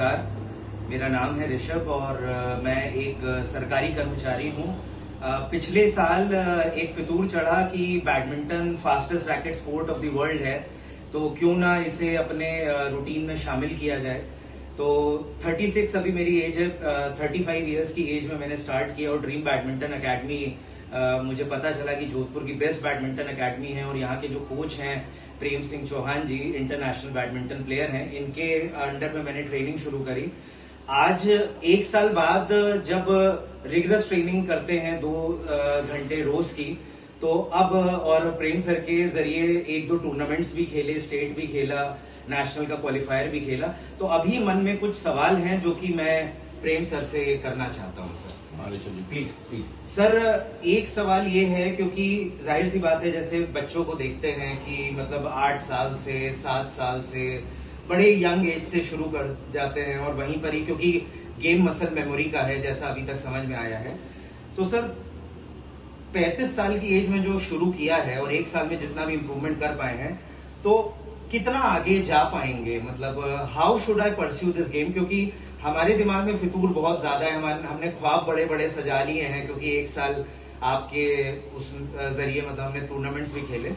नमस्कार, मेरा नाम है ऋषभ और मैं एक सरकारी कर्मचारी हूँ। पिछले साल एक फितूर चढ़ा कि badminton fastest racket sport of the world है, तो क्यों ना इसे अपने रूटीन में शामिल किया जाए। तो 36 अभी मेरी एज है, 35 इयर्स की एज में मैंने स्टार्ट किया और ड्रीम बैडमिंटन अकेडमी मुझे पता चला कि जोधपुर की बेस्ट बैडमिंटन अकेडमी है और यहाँ के जो कोच हैं प्रेम सिंह चौहान जी, इंटरनेशनल बैडमिंटन प्लेयर हैं, इनके अंडर में मैंने ट्रेनिंग शुरू करी। आज एक साल बाद जब रिगरस ट्रेनिंग करते हैं 2 घंटे रोज की, तो अब और प्रेम सर के जरिए 1-2 टूर्नामेंट्स भी खेले, स्टेट भी खेला, नेशनल का क्वालिफायर भी खेला। तो अभी मन में कुछ सवाल हैं जो कि मैं प्रेम सर से करना चाहता हूं सर। प्लीज प्लीज सर, एक सवाल ये है, क्योंकि जाहिर सी बात है जैसे बच्चों को देखते हैं कि मतलब 8 साल से 7 साल से बड़े यंग एज से शुरू कर जाते हैं और वहीं पर ही, क्योंकि गेम मसल मेमोरी का है जैसा अभी तक समझ में आया है। तो सर 35 साल की एज में जो शुरू किया है और 1 साल में जितना भी इम्प्रूवमेंट कर पाए हैं, तो कितना आगे जा पाएंगे? मतलब how should I pursue this game? क्योंकि हमारे दिमाग में फितूर बहुत ज्यादा है, हमने ख्वाब बड़े बड़े सजा लिए हैं, क्योंकि 1 साल आपके उस जरिए मतलब हमने टूर्नामेंट्स भी खेले।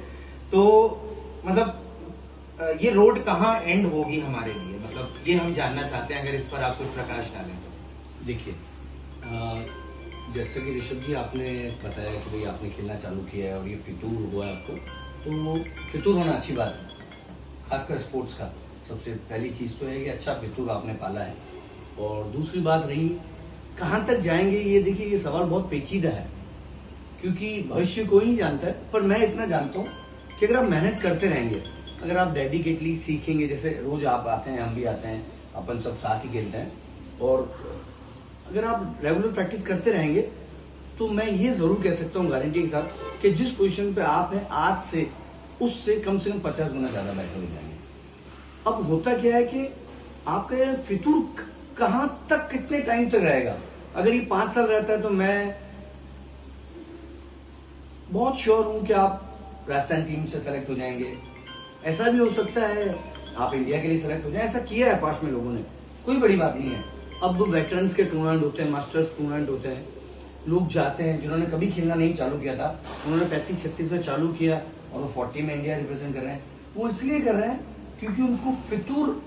तो मतलब ये रोड कहाँ एंड होगी हमारे लिए, मतलब ये हम जानना चाहते हैं, अगर इस पर आप कुछ प्रकाश डालें तो। देखिए, जैसे कि ऋषभ जी आपने बताया कि भाई आपने खेलना चालू किया है और ये फितूर हुआ है आपको, तो फितूर होना अच्छी बात है, खासकर स्पोर्ट्स का। सबसे पहली चीज तो है कि अच्छा फितूर आपने पाला है। और दूसरी बात रही कहाँ तक जाएंगे, ये देखिए ये सवाल बहुत पेचीदा है, क्योंकि भविष्य कोई नहीं जानता है। पर मैं इतना जानता हूँ कि अगर आप मेहनत करते रहेंगे, अगर आप डेडिकेटली सीखेंगे, जैसे रोज आप आते हैं, हम भी आते हैं, अपन सब साथ ही खेलते हैं, और अगर आप रेगुलर प्रैक्टिस करते रहेंगे, तो मैं ये जरूर कह सकता हूँ गारंटी के साथ कि जिस पोजीशन पे आप हैं आज से, उससे कम से कम 50 गुना ज्यादा बेटर हो जाएंगे। अब होता क्या है कि आपका ये फितूर कहां तक, कितने टाइम तक रहेगा? अगर ये 5 साल रहता है तो मैं बहुत श्योर हूं कि आप राजस्थान टीम से सेलेक्ट हो जाएंगे। ऐसा भी हो सकता है आप इंडिया के लिए सेलेक्ट हो जाए, ऐसा किया है पास में लोगों ने, कोई बड़ी बात नहीं है। अब वेटरन्स के टूर्नामेंट होते हैं, मास्टर्स टूर्नामेंट होते हैं, लोग जाते हैं जिन्होंने कभी खेलना नहीं चालू किया था, उन्होंने 35-36 में चालू किया और वो 40 में इंडिया रिप्रेजेंट कर रहे हैं। वो इसलिए कर रहे हैं क्योंकि उनको फितूर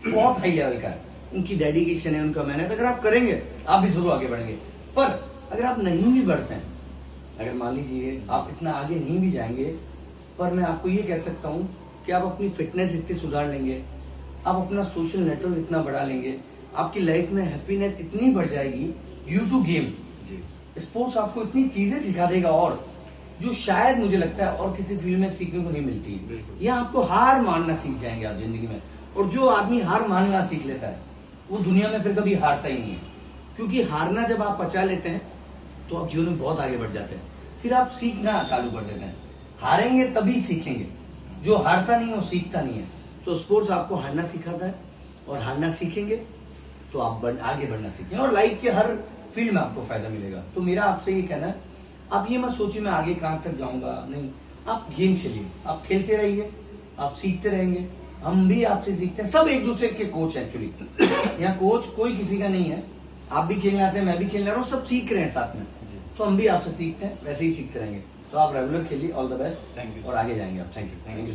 बहुत हाई लेवल का है, उनकी डेडिकेशन है, उनका मेहनत। अगर आप करेंगे आप भी जरूर आगे बढ़ेंगे। पर अगर आप नहीं भी बढ़ते हैं, अगर मान लीजिए आप इतना आगे नहीं भी जाएंगे, पर मैं आपको ये कह सकता हूं कि आप अपनी फिटनेस इतनी सुधार लेंगे, आप अपना सोशल नेटवर्क इतना बढ़ा लेंगे, आपकी लाइफ में हैप्पीनेस इतनी बढ़ जाएगी ड्यू टू गेम। स्पोर्ट्स आपको इतनी चीजें सिखा देगा और जो शायद मुझे लगता है और किसी फील्ड में सीखने को नहीं मिलती। या आपको हार मानना सीख जाएंगे आप जिंदगी में, और जो आदमी हार मानना सीख लेता है वो दुनिया में फिर कभी हारता ही नहीं है, क्योंकि हारना जब आप पचा लेते हैं तो आप जीवन में बहुत आगे बढ़ जाते हैं। फिर आप सीखना चालू कर देते हैं। हारेंगे तभी सीखेंगे, जो हारता नहीं है वो सीखता नहीं है। तो स्पोर्ट्स आपको हारना सिखाता है, और हारना सीखेंगे तो आप आगे बढ़ना सीखेंगे, और लाइफ के हर फील्ड में आपको फायदा मिलेगा। तो मेरा आपसे ये कहना है, आप ये मत सोचिए मैं आगे कहां तक जाऊंगा, नहीं, आप गेम खेलिए, आप खेलते रहिए, आप सीखते रहेंगे। हम भी आपसे सीखते हैं, सब एक दूसरे के कोच है एक्चुअली। यहाँ कोच कोई किसी का नहीं है, आप भी खेलने आते हैं, मैं भी खेलने आ रहा हूँ, सब सीख रहे हैं साथ में। तो हम भी आपसे सीखते हैं, वैसे ही सीखते रहेंगे। तो आप रेगुलर खेलिए, all the best, thank you, और आगे जाएंगे आप। Thank you.